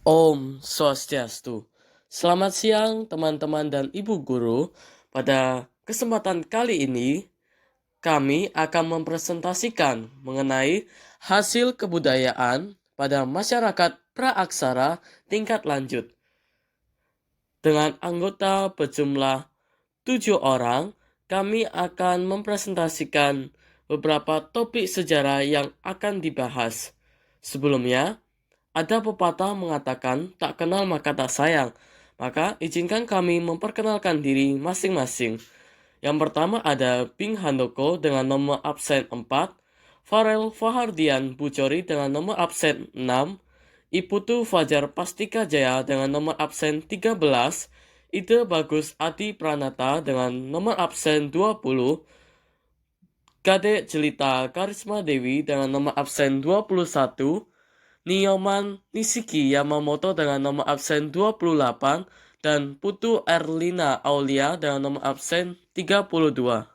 Om Swastiastu. Selamat siang teman-teman dan ibu guru. Pada kesempatan kali ini, kami akan mempresentasikan mengenai hasil kebudayaan pada masyarakat praaksara tingkat lanjut. Dengan anggota berjumlah 7 orang, kami akan mempresentasikan beberapa topik sejarah yang akan dibahas. Sebelumnya, ada pepatah mengatakan tak kenal maka tak sayang. Maka izinkan kami memperkenalkan diri masing-masing. Yang pertama ada Bing Handoko dengan nomor absen 4, Farel Fahardian Bucori dengan nomor absen 6, Iputu Fajar Pastika Jaya dengan nomor absen 13, Ide Bagus Adi Pranata dengan nomor absen 20, Gade Jelita Karisma Dewi dengan nomor absen 21, Nyoman Nishiki Yamamoto dengan nomor absen 28 dan Putu Erlina Aulia dengan nomor absen 32.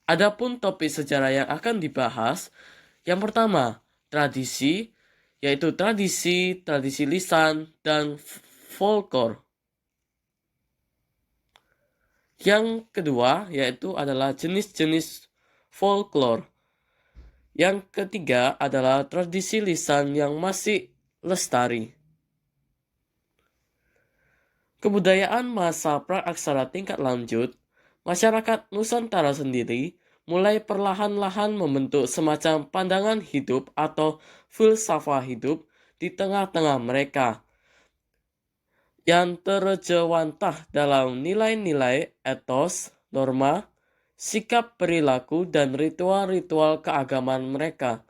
Adapun topik sejarah yang akan dibahas, yang pertama, tradisi, yaitu tradisi lisan, dan folklore. Yang kedua, yaitu adalah jenis-jenis folklore. Yang ketiga adalah tradisi lisan yang masih lestari. Kebudayaan masa praaksara tingkat lanjut, masyarakat Nusantara sendiri mulai perlahan-lahan membentuk semacam pandangan hidup atau filsafat hidup di tengah-tengah mereka yang terjewantah dalam nilai-nilai etos, norma, sikap perilaku, dan ritual-ritual keagamaan mereka.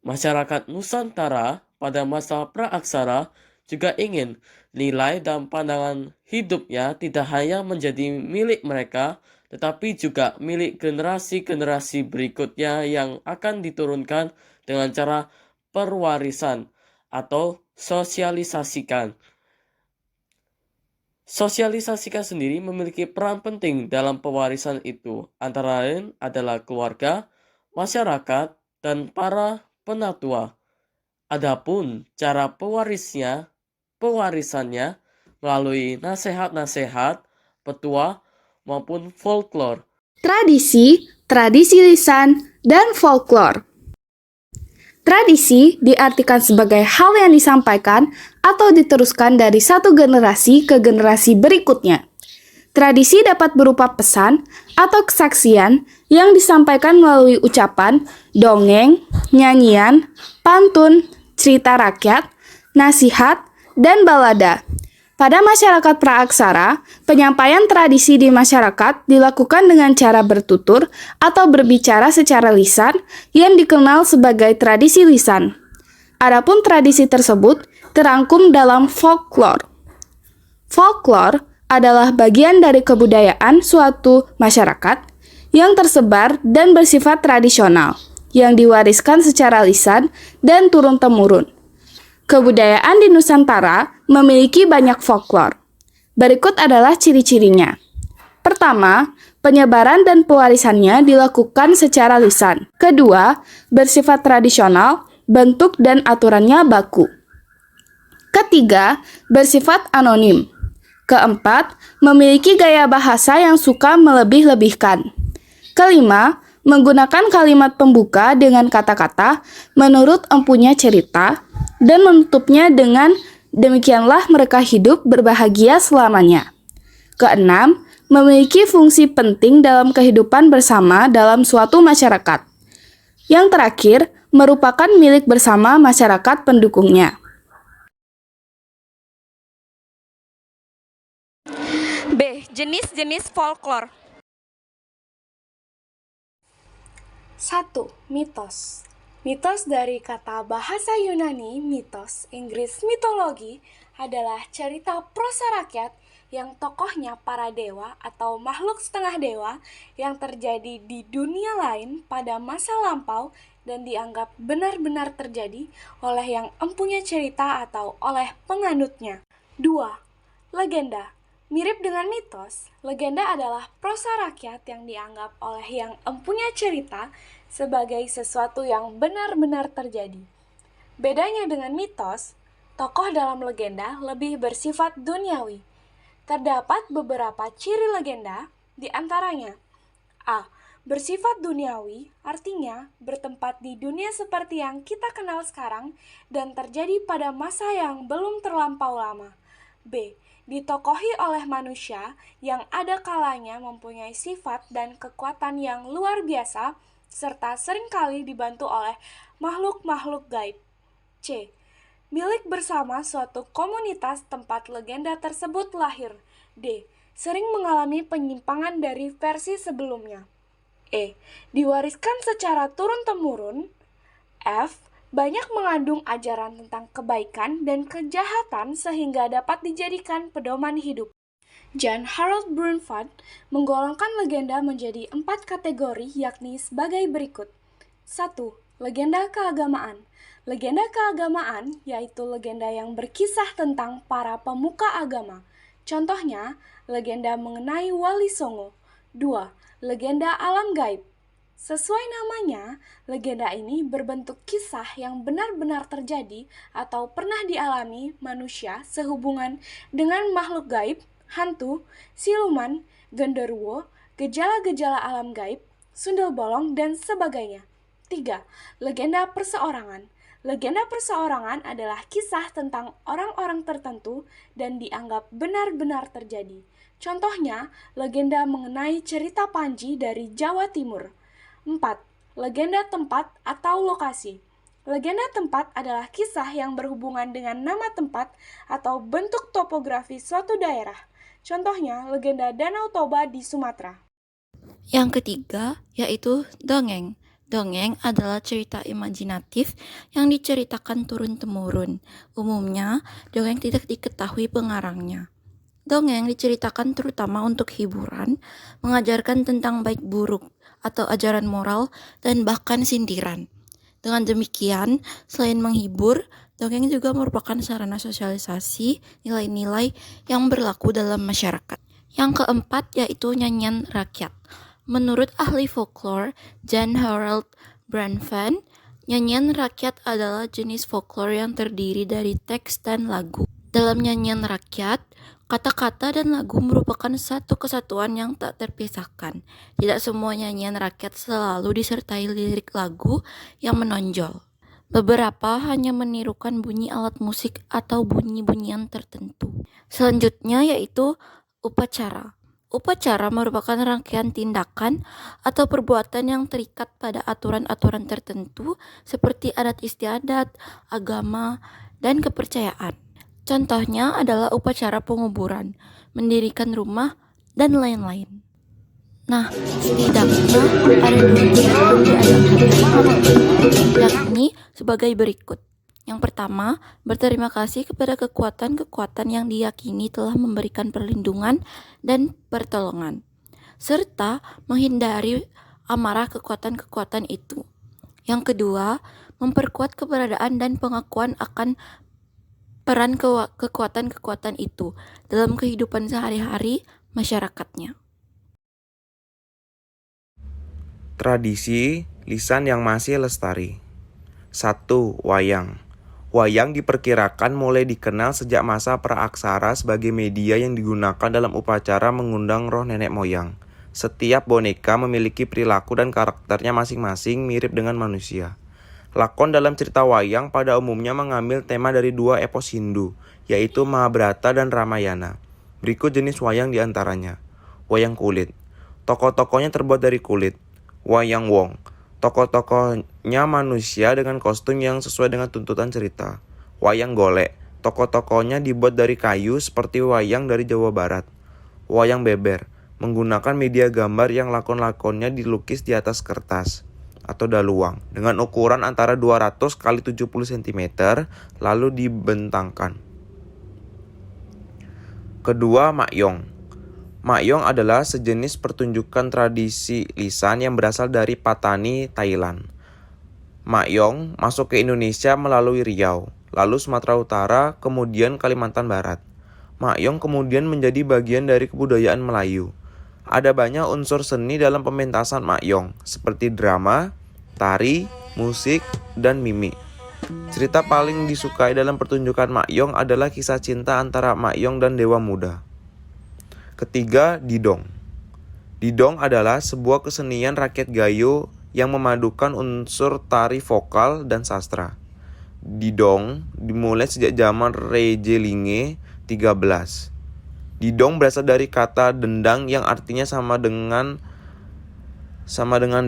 Masyarakat Nusantara pada masa praaksara juga ingin nilai dan pandangan hidupnya tidak hanya menjadi milik mereka, tetapi juga milik generasi-generasi berikutnya yang akan diturunkan dengan cara perwarisan atau sosialisasikan. Sosialisasikan sendiri memiliki peran penting dalam pewarisan itu, antara lain adalah keluarga, masyarakat, dan para penatua. Adapun cara pewarisannya melalui nasihat-nasihat, petua, maupun folklore. Tradisi, tradisi lisan, dan folklore. Tradisi diartikan sebagai hal yang disampaikan atau diteruskan dari satu generasi ke generasi berikutnya. Tradisi dapat berupa pesan atau kesaksian yang disampaikan melalui ucapan, dongeng, nyanyian, pantun, cerita rakyat, nasihat, dan balada. Pada masyarakat praaksara, penyampaian tradisi di masyarakat dilakukan dengan cara bertutur atau berbicara secara lisan yang dikenal sebagai tradisi lisan. Adapun tradisi tersebut terangkum dalam folklore. Folklore adalah bagian dari kebudayaan suatu masyarakat yang tersebar dan bersifat tradisional, yang diwariskan secara lisan dan turun-temurun. Kebudayaan di Nusantara memiliki banyak folklore. Berikut adalah ciri-cirinya. Pertama, penyebaran dan pewarisannya dilakukan secara lisan. Kedua, bersifat tradisional, bentuk dan aturannya baku. Ketiga, bersifat anonim. Keempat, memiliki gaya bahasa yang suka melebih-lebihkan. Kelima, menggunakan kalimat pembuka dengan kata-kata menurut empunya cerita dan menutupnya dengan demikianlah mereka hidup berbahagia selamanya. Keenam, memiliki fungsi penting dalam kehidupan bersama dalam suatu masyarakat. Yang terakhir, merupakan milik bersama masyarakat pendukungnya. B. Jenis-jenis folklore. 1. Mitos. Mitos dari kata bahasa Yunani mitos, Inggris mitologi, adalah cerita prosa rakyat yang tokohnya para dewa atau makhluk setengah dewa yang terjadi di dunia lain pada masa lampau dan dianggap benar-benar terjadi oleh yang empunya cerita atau oleh penganutnya. 2. Legenda. Mirip dengan mitos, legenda adalah prosa rakyat yang dianggap oleh yang empunya cerita sebagai sesuatu yang benar-benar terjadi. Bedanya dengan mitos, Tokoh dalam legenda lebih bersifat duniawi. Terdapat beberapa ciri legenda, di antaranya A. Bersifat duniawi, artinya bertempat di dunia seperti yang kita kenal sekarang dan terjadi pada masa yang belum terlampau lama. B. Ditokohi oleh manusia yang ada kalanya mempunyai sifat dan kekuatan yang luar biasa serta seringkali dibantu oleh makhluk-makhluk gaib. C. Milik bersama suatu komunitas tempat legenda tersebut lahir. D. Sering mengalami penyimpangan dari versi sebelumnya. E. Diwariskan secara turun-temurun. F. Banyak mengandung ajaran tentang kebaikan dan kejahatan sehingga dapat dijadikan pedoman hidup. John Harold Brunford menggolongkan legenda menjadi 4 kategori yakni sebagai berikut. 1. Legenda keagamaan. Legenda keagamaan yaitu legenda yang berkisah tentang para pemuka agama. Contohnya, legenda mengenai Wali Songo. 2. Legenda alam gaib. Sesuai namanya, legenda ini berbentuk kisah yang benar-benar terjadi atau pernah dialami manusia sehubungan dengan makhluk gaib, hantu, siluman, genderuwo, gejala-gejala alam gaib, sundel bolong, dan sebagainya. 3. Legenda perseorangan. Legenda perseorangan adalah kisah tentang orang-orang tertentu dan dianggap benar-benar terjadi. Contohnya, legenda mengenai cerita Panji dari Jawa Timur. 4. Legenda tempat atau lokasi. Legenda tempat adalah kisah yang berhubungan dengan nama tempat atau bentuk topografi suatu daerah. Contohnya, legenda Danau Toba di Sumatera. Yang ketiga, yaitu dongeng. Dongeng adalah cerita imajinatif yang diceritakan turun-temurun. Umumnya, dongeng tidak diketahui pengarangnya. Dongeng diceritakan terutama untuk hiburan, mengajarkan tentang baik buruk atau ajaran moral, dan bahkan sindiran. Dengan demikian, selain menghibur, dongeng juga merupakan sarana sosialisasi nilai-nilai yang berlaku dalam masyarakat. Yang keempat yaitu nyanyian rakyat. Menurut ahli folklore John Harold Brunford, nyanyian rakyat adalah jenis folklore yang terdiri dari teks dan lagu. Dalam nyanyian rakyat, kata-kata dan lagu merupakan satu kesatuan yang tak terpisahkan. Tidak semua nyanyian rakyat selalu disertai lirik lagu yang menonjol. Beberapa hanya menirukan bunyi alat musik atau bunyi-bunyian tertentu. Selanjutnya yaitu upacara. Upacara merupakan rangkaian tindakan atau perbuatan yang terikat pada aturan-aturan tertentu seperti adat istiadat, agama, dan kepercayaan. Contohnya adalah upacara penguburan, mendirikan rumah, dan lain-lain. Nah, setidaknya ada 2 tips yang diadakan, yakni sebagai berikut. Yang pertama, berterima kasih kepada kekuatan-kekuatan yang diyakini telah memberikan perlindungan dan pertolongan, serta menghindari amarah kekuatan-kekuatan itu. Yang kedua, memperkuat keberadaan dan pengakuan akan peran kekuatan-kekuatan itu dalam kehidupan sehari-hari masyarakatnya. Tradisi lisan yang masih lestari. 1. Wayang. Wayang diperkirakan mulai dikenal sejak masa praaksara sebagai media yang digunakan dalam upacara mengundang roh nenek moyang. Setiap boneka memiliki perilaku dan karakternya masing-masing mirip dengan manusia. Lakon dalam cerita wayang pada umumnya mengambil tema dari 2 epos Hindu, yaitu Mahabharata dan Ramayana. Berikut jenis wayang diantaranya. Wayang kulit. Tokoh-tokohnya terbuat dari kulit. Wayang wong. Tokoh-tokohnya manusia dengan kostum yang sesuai dengan tuntutan cerita. Wayang golek. Tokoh-tokohnya dibuat dari kayu seperti wayang dari Jawa Barat. Wayang beber. Menggunakan media gambar yang lakon-lakonnya dilukis di atas kertas atau daluang dengan ukuran antara 200 x 70 cm lalu dibentangkan. Kedua, makyong. Makyong adalah sejenis pertunjukan tradisi lisan yang berasal dari Patani, Thailand. Makyong masuk ke Indonesia melalui Riau, lalu Sumatera Utara, kemudian Kalimantan Barat. Makyong kemudian menjadi bagian dari kebudayaan Melayu. Ada banyak unsur seni dalam pementasan makyong, seperti drama, tari, musik, dan mimik. Cerita paling disukai dalam pertunjukan Makyong adalah kisah cinta antara Makyong dan Dewa Muda. Ketiga, Didong. Didong adalah sebuah kesenian rakyat Gayo yang memadukan unsur tari vokal dan sastra. Didong dimulai sejak zaman Reje Linge 13. Didong berasal dari kata dendang yang artinya sama dengan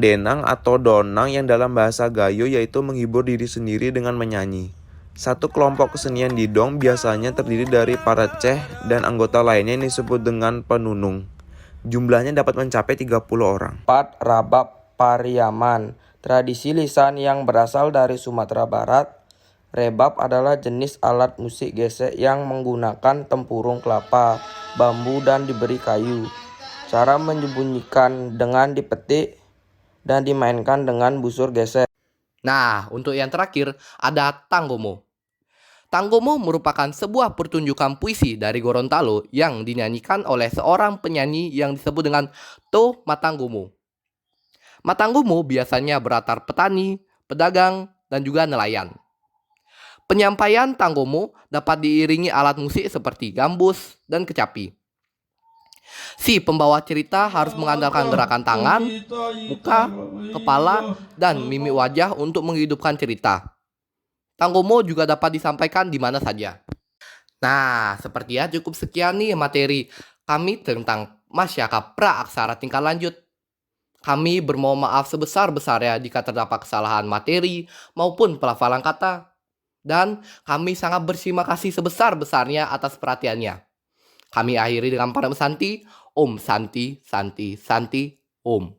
denang atau donang yang dalam bahasa Gayo yaitu menghibur diri sendiri dengan menyanyi. Satu kelompok kesenian didong biasanya terdiri dari para ceh dan anggota lainnya yang disebut dengan penunung. Jumlahnya dapat mencapai 30 orang. 4. Rabab Pariaman. Tradisi lisan yang berasal dari Sumatera Barat. Rebab adalah jenis alat musik gesek yang menggunakan tempurung kelapa, bambu dan diberi kayu. Cara menyembunyikan dengan dipetik dan dimainkan dengan busur gesek. Nah, untuk yang terakhir ada Tanggomo. Tanggomo merupakan sebuah pertunjukan puisi dari Gorontalo yang dinyanyikan oleh seorang penyanyi yang disebut dengan To Matanggomo. Matanggomo biasanya berlatar petani, pedagang, dan juga nelayan. Penyampaian Tanggomo dapat diiringi alat musik seperti gambus dan kecapi. Si pembawa cerita harus mengandalkan gerakan tangan, muka, kepala, dan mimik wajah untuk menghidupkan cerita. Tanggomo juga dapat disampaikan di mana saja. Nah, sepertinya cukup sekian nih materi kami tentang masyarakat praaksara tingkat lanjut. Kami bermohon maaf sebesar-besarnya jika terdapat kesalahan materi maupun pelafalan kata. Dan kami sangat berterima kasih sebesar-besarnya atas perhatiannya. Kami akhiri dengan para Santi, Om Santi, Santi, Santi, Om.